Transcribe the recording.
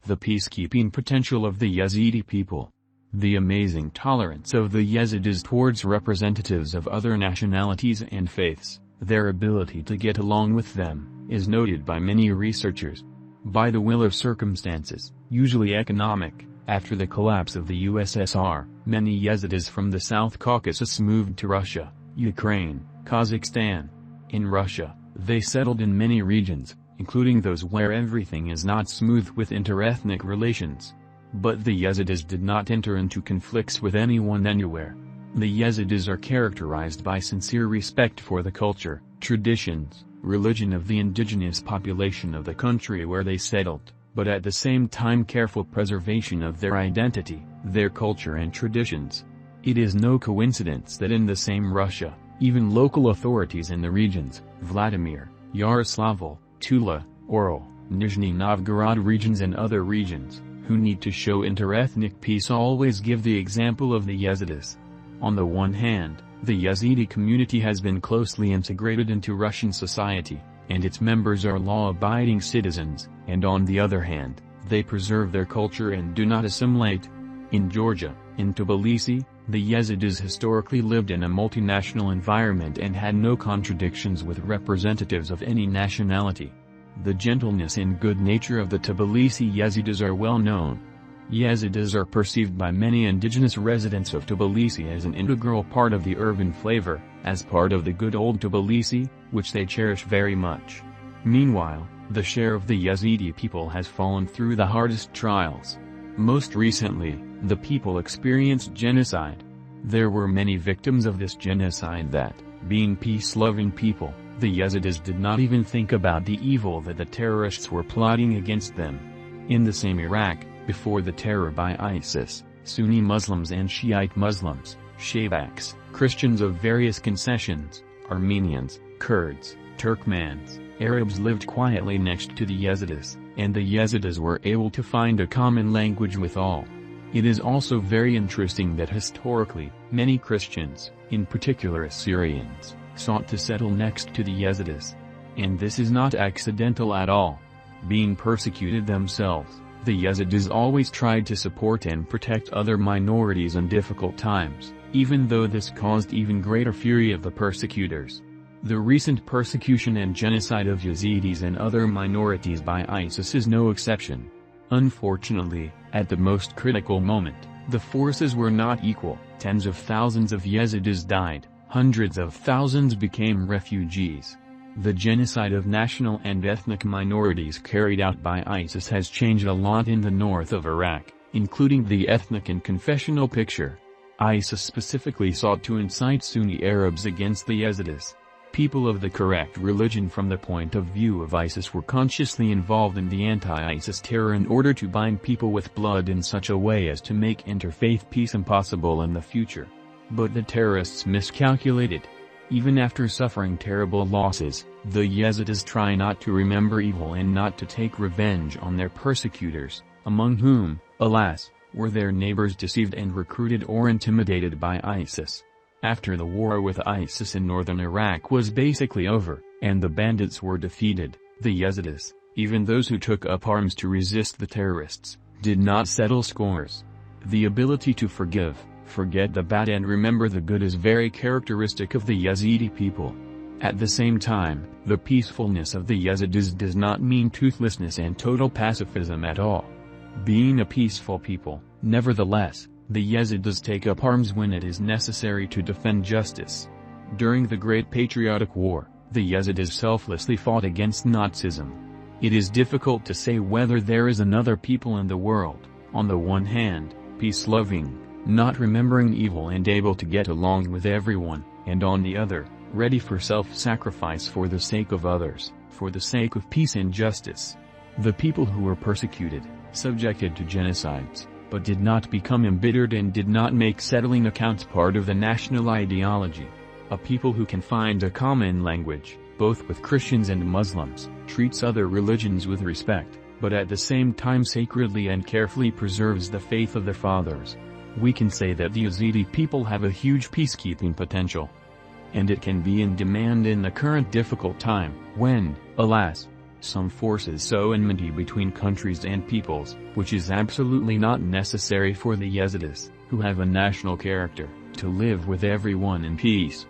The peacekeeping potential of the Yezidi people. The amazing tolerance of the Yezidis towards representatives of other nationalities and faiths, their ability to get along with them, is noted by many researchers. By the will of circumstances, usually economic, after the collapse of the USSR, many Yezidis from the South Caucasus moved to Russia, Ukraine, Kazakhstan. In Russia, they settled in many regions, including those where everything is not smooth with interethnic relations. But the Yezidis did not enter into conflicts with anyone anywhere. The Yezidis are characterized by sincere respect for the culture, traditions, religion of the indigenous population of the country where they settled, but at the same time careful preservation of their identity, their culture and traditions. It is no coincidence that in the same Russia, even local authorities in the regions, Vladimir, Yaroslavl, Tula, Oral, Nizhny Novgorod regions and other regions, who need to show interethnic peace always give the example of the Yezidis. On the one hand, the Yezidi community has been closely integrated into Russian society, and its members are law-abiding citizens, and on the other hand, they preserve their culture and do not assimilate. In Georgia, in Tbilisi, the Yezidis historically lived in a multinational environment and had no contradictions with representatives of any nationality. The gentleness and good nature of the Tbilisi Yezidis are well known. Yezidis are perceived by many indigenous residents of Tbilisi as an integral part of the urban flavor, as part of the good old Tbilisi, which they cherish very much. Meanwhile, the share of the Yezidi people has fallen through the hardest trials. Most recently, the people experienced genocide. There were many victims of this genocide that, being peace-loving people, the Yezidis did not even think about the evil that the terrorists were plotting against them. In the same Iraq, before the terror by ISIS, Sunni Muslims and Shiite Muslims, Shabaks, Christians of various concessions, Armenians, Kurds, Turkmens, Arabs lived quietly next to the Yezidis, and the Yezidis were able to find a common language with all. It is also very interesting that historically, many Christians, in particular Assyrians, sought to settle next to the Yezidis. And this is not accidental at all. Being persecuted themselves, the Yezidis always tried to support and protect other minorities in difficult times, even though this caused even greater fury of the persecutors. The recent persecution and genocide of Yezidis and other minorities by ISIS is no exception. Unfortunately, at the most critical moment, the forces were not equal. Tens of thousands of Yezidis died, hundreds of thousands became refugees. The genocide of national and ethnic minorities carried out by ISIS has changed a lot in the north of Iraq, including the ethnic and confessional picture. ISIS specifically sought to incite Sunni Arabs against the Yezidis. People of the correct religion from the point of view of ISIS were consciously involved in the anti-ISIS terror in order to bind people with blood in such a way as to make interfaith peace impossible in the future. But the terrorists miscalculated. Even after suffering terrible losses, the Yezidis try not to remember evil and not to take revenge on their persecutors, among whom, alas, were their neighbors deceived and recruited or intimidated by ISIS. After the war with ISIS in northern Iraq was basically over, and the bandits were defeated, the Yezidis, even those who took up arms to resist the terrorists, did not settle scores. The ability to forgive, forget the bad and remember the good is very characteristic of the Yezidi people. At the same time, the peacefulness of the Yezidis does not mean toothlessness and total pacifism at all. Being a peaceful people, nevertheless, the Yezidis take up arms when it is necessary to defend justice. During the Great Patriotic War, the Yezidis selflessly fought against Nazism. It is difficult to say whether there is another people in the world, on the one hand, peace-loving, not remembering evil and able to get along with everyone, and on the other, ready for self-sacrifice for the sake of others, for the sake of peace and justice. The people who were persecuted, subjected to genocides, but did not become embittered and did not make settling accounts part of the national ideology. A people who can find a common language, both with Christians and Muslims, treats other religions with respect, but at the same time sacredly and carefully preserves the faith of their fathers. We can say that the Yezidi people have a huge peacekeeping potential. And it can be in demand in the current difficult time, when, alas, Some forces sow enmity between countries and peoples, which is absolutely not necessary for the Yezidis, who have a national character, to live with everyone in peace.